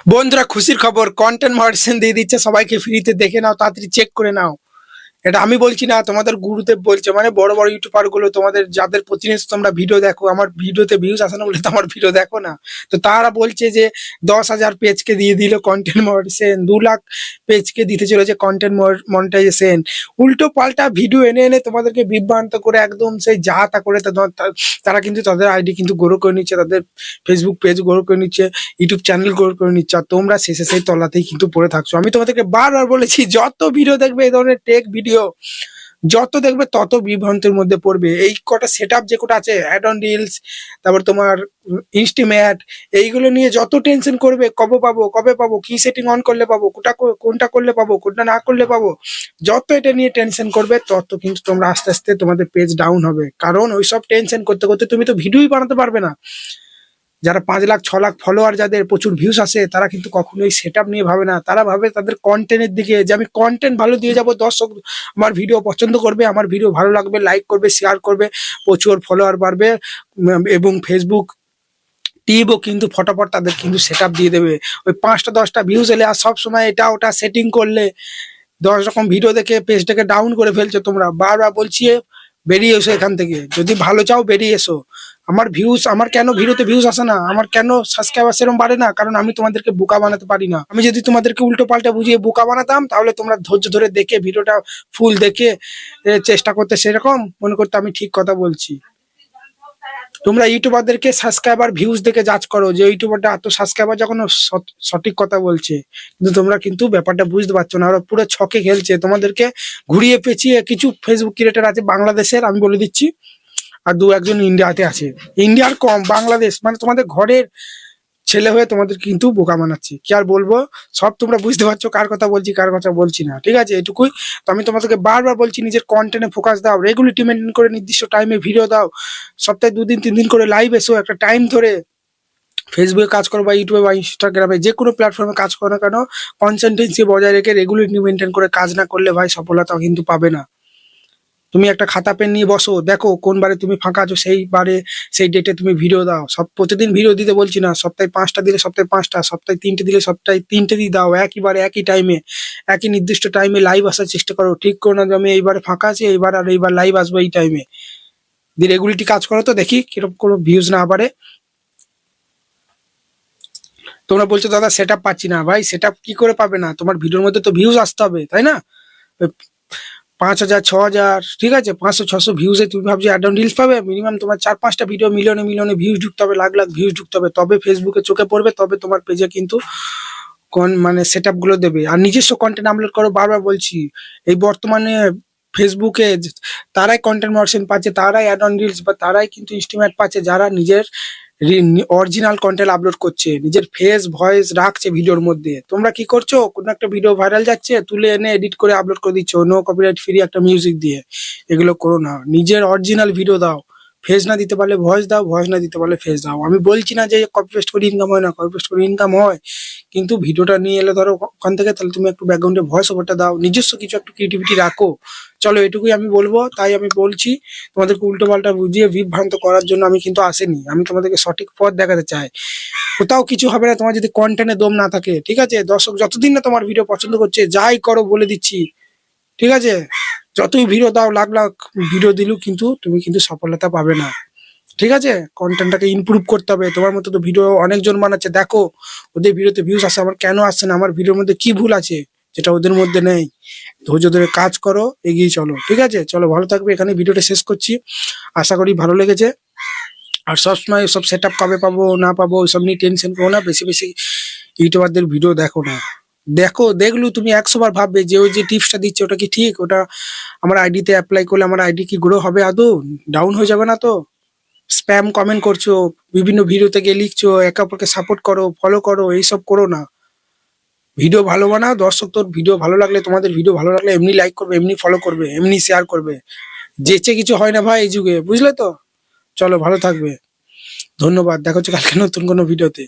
বন্ধুরা, খুশির খবর, কন্টেন্ট মডারেশন দিয়ে দিচ্ছে সবাইকে ফ্রিতে। দেখে নাও, তাড়াতাড়ি চেক করে নাও। এটা আমি বলছি না, তোমাদের গুরুদেব বলছে, মানে বড় বড় ইউটিউবার গুলো, তোমাদের যাদের প্রতিনিয়ত তোমরা ভিডিও দেখো, আমার ভিডিওতে ভিউজ আসে না বলে তো আমার ভিডিও দেখো না। তো তারা বলছে যে 10,000 পেজকে দিয়ে দিল কন্টেন্ট মডারেশন, 2 লাখ পেজকে দিতে চলেছে কন্টেন্ট মনিটাইজেশন। উল্টো পাল্টা ভিডিও এনে এনে তোমাদেরকে বিভ্রান্ত করে একদম সেই যা তা করে তারা কিন্তু তাদের আইডি কিন্তু গ্রো করে নিচ্ছে, তাদের ফেসবুক পেজ গ্রো করে নিচ্ছে, ইউটিউব চ্যানেল গ্রো করে নিচ্ছে। আর তোমরা শেষে সেই তলাতেই কিন্তু পড়ে থাকছো। আমি তোমাদেরকে বারবার বলেছি, যত ভিডিও দেখবে এই ধরনের টেক ভিডিও, যত দেখবে তত বিভ্রান্তের মধ্যে পড়বে। এই কটা সেট আপ যে কটা আছে, অ্যাড অন রিলস, তারপর তোমার ইনস্টিমেট, এইগুলো নিয়ে যত টেনশন করবে, কবে পাবো, কি সেটিং অন করলে পাবো, কোনটা করলে পাবো, কোনটা না করলে পাবো, যত এটা নিয়ে টেনশন করবে তত কিন্তু তোমরা আস্তে আস্তে তোমাদের পেজ ডাউন হবে। কারণ ওইসব টেনশন করতে করতে তুমি তো ভিডিওই বানাতে পারবে না। যারা 5 লাখ 6 লাখ ফলোয়ার, যাদের প্রচুর ভিউস আসে, তারা কিন্তু কখনোই সেট আপ নিয়ে ভাবে না। তারা ভাবে তাদের কন্টেন্টের দিকে, যে আমি কন্টেন্ট ভালো দিয়ে যাব, দর্শক আমার ভিডিও পছন্দ করবে, আমার ভিডিও ভালো লাগবে, লাইক করবে, শেয়ার করবে, প্রচুর ফলোয়ার বাড়বে, এবং ফেসবুক টিভও কিন্তু ফটাফট তাদের কিন্তু সেট আপ দিয়ে দেবে। ওই 5টা 10টা ভিউজ এলে আর সব সময় এটা ওটা সেটিং করলে 10 রকম ভিডিও দেখে পেজটাকে ডাউন করে ফেলছো তোমরা। বারবার বলছি, বেরিয়ে এসো এখান থেকে। যদি ভালো চাও বেরিয়ে এসো। আমার কেন ভিডিওতে ভিউজ আসে না, আমার কেন সাবস্ক্রাইবার সেরকম বাড়ে না? কারণ আমি তোমাদেরকে বোকা বানাতে পারি না। আমি যদি তোমাদেরকে উল্টো পাল্টা বুঝিয়ে বোকা বানাতাম, তাহলে তোমরা ধৈর্য ধরে দেখে ভিডিওটা ফুল দেখে চেষ্টা করতে, সেরকম মনে করতে আমি ঠিক কথা বলছি। তোমরা ইউটিউবারদেরকে সাবস্ক্রাইবার ভিউজ দেখে জাজ করো যে ইউটিউবারটা এত সাবস্ক্রাইবার, যখন ও সঠিক কথা বলছে। কিন্তু তোমরা কিন্তু ব্যাপারটা বুঝতে পারছো না, ওরা পুরো ছকে খেলছে তোমাদেরকে ঘুরিয়ে পেঁচিয়ে। কিছু ফেসবুক ক্রিয়েটার আছে বাংলাদেশের, আমি বলে দিচ্ছি, আর 2-1 জন ইন্ডিয়াতে আছে। ইন্ডিয়ার কম, বাংলাদেশ, মানে তোমাদের ঘরের ছেলে হয়ে তোমাদের কিন্তু বোকা বানাচ্ছে। কি আর বলবো, সব তোমরা বুঝতে পারছো কার কথা বলছি, কার কথা বলছি না। ঠিক আছে, এটুকুই। তো আমি তোমাদেরকে বারবার বলছি, নিজের কন্টেন্টে ফোকাস দাও, রেগুলারিটি মেনটেন করে নির্দিষ্ট টাইমে ভিডিও দাও, সপ্তাহে 2 দিন 3 দিন করে লাইভ এসো, একটা টাইম ধরে। ফেসবুকে কাজ করো বা ইউটিউবে বা ইনস্টাগ্রামে, যে কোনো প্ল্যাটফর্মে কাজ করো না কেন, কনসিস্টেন্সি বজায় রেখে রেগুলারিটি মেনটেন করে কাজ না করলে ভাই সফলতা কিন্তু পাবে না। তুমি একটা খাতা পেন নিয়ে বসো, দেখো কোন বারে তুমি ফাঁকা আছো, সেই বারে সেই ডেটে তুমি ভিডিও দাও। প্রতিদিন ভিডিও দিতে বলছি না, সপ্তাহে 5টা দিলে সপ্তাহে 5টা, সপ্তাহে 3টে দিলে সপ্তাহে 3টে দিয়ে দাও। একইবারে একই টাইমে, একই নির্দিষ্ট টাইমে লাইভ আসার চেষ্টা করো। ঠিক করো না যে আমি এইবারে ফাঁকা আছি, এইবার লাইভ আসবো এই টাইমে। দিয়ে রেগুলারিটি কাজ করো, তো দেখি কিরকম কোনো ভিউজ না বাড়ে। তোমরা বলছো দাদা সেট আপ পাচ্ছি না। ভাই সেট আপ কি করে পাবে না? তোমার ভিডিওর মধ্যে তো ভিউজ আসতে হবে, তাই না? 5,000 6,000, ঠিক আছে, 500 600 ভিউজে তুমি ভাবছো অ্যাড অন রিলস পাবে? মিনিমাম তোমার 4-5টা ভিডিও মিলিয়নে মিলিয়নে ভিউজ ঢুকতে হবে, লাখ লাখ ভিউজ ঢুকতে হবে, তবে ফেসবুকে চোখে পড়বে, তবে তোমার পেজে কিন্তু মানে সেট আপ গুলো দেবে। আর নিজস্ব কন্টেন্ট আপলোড করো, বারবার বলছি। এই বর্তমানে ফেসবুকে তারাই কন্টেন্ট মডারেশন পাচ্ছে, তারাই অ্যাড অন রিলস বা তারাই কিন্তু ইনস্টিমেট পাচ্ছে, যারা নিজের অরিজিনাল কন্টেন্ট আপলোড করছে, নিজের ফেস ভয়েস রাখছে ভিডিওর মধ্যে। তোমরা কি করছো, কোনো একটা ভিডিও ভাইরাল যাচ্ছে, তুলে এনে এডিট করে আপলোড করে দিচ্ছ নো কপিরাইট ফ্রি একটা মিউজিক দিয়ে। এগুলো করো না, নিজের অরিজিনাল ভিডিও দাও। ফেস না দিতে পারলে ভয়েস দাও, ভয়েস না দিতে পারলে ফেস দাও। আমি বলছি না যে কপি পেস্ট করে ইনকাম হয় না, কপি পেস্ট করে ইনকাম হয়, কিন্তু ভিডিওটা নিয়ে এলে ধরো ওখান থেকে, তাহলে তুমি একটু ব্যাকগ্রাউন্ডে ভয়েস ওভারটা দাও, নিজস্ব কিছু একটু ক্রিয়েটিভিটি রাখো। চলো, এটুকুই আমি বলবো। তাই আমি বলছি, তোমাদেরকে উল্টো পাল্টা বুঝিয়ে বিভ্রান্ত করার জন্য আমি কিন্তু আসেনি। আমি তোমাদেরকে সঠিক পথ দেখাতে চাই। কোথাও কিছু হবে না তোমার যদি কন্টেন্টে দম না থাকে। ঠিক আছে, দর্শক যতদিন না তোমার ভিডিও পছন্দ করছে, যাই করো বলে দিচ্ছি, ঠিক আছে, যতই ভিডিও দাও, লাখ লাখ ভিডিও দিলেও কিন্তু তুমি কিন্তু সফলতা পাবে না। ঠিক আছে, কন্টেন্টটাকে ইমপ্রুভ করতে হবে। তোমার মতো তো ভিডিও অনেকজন বানাচ্ছে, দেখো ওদের ভিডিওতে ভিউজ আসে, আমার কেন আসছে না? আমার ভিডিওর মধ্যে কি ভুল আছে যেটা ওদের মধ্যে নেই? ধৈর্য ধরে কাজ করো, এগিয়ে চলো। ঠিক আছে, চলো, ভালো থাকবে। এখানে ভিডিওটা শেষ করছি, আশা করি ভালো লেগেছে। আর সবসময় সব সেট আপ কবে পাবো না পাবো ওইসব নিয়ে টেনশন করো না। বেশি বেশি ইউটিউবারদের ভিডিও দেখো না। দেখলো তুমি 100 বার ভাববে যে ওই যে টিপসটা দিচ্ছে ওটা কি ঠিক, ওটা আমার আইডিতে অ্যাপ্লাই করলে আমার আইডি কি গ্রো হবে, আদৌ ডাউন হয়ে যাবে না তো? স্প্যাম কমেন্ট করছো, বিভিন্ন ভিডিওতে গিয়ে লিখছো, একে অপরকে সাপোর্ট করো, ফলো করো, এইসব করো না। ভিডিও ভালো বানাও, দর্শক তোর ভিডিও ভালো লাগলে, তোমাদের ভিডিও ভালো লাগলে এমনি লাইক করবে, এমনি ফলো করবে, এমনি শেয়ার করবে। যেচে কিছু হয় না ভাই এই যুগে, বুঝলে তো? চলো, ভালো থাকবে। ধন্যবাদ, দেখা হচ্ছে কালকে নতুন কোনো ভিডিওতে।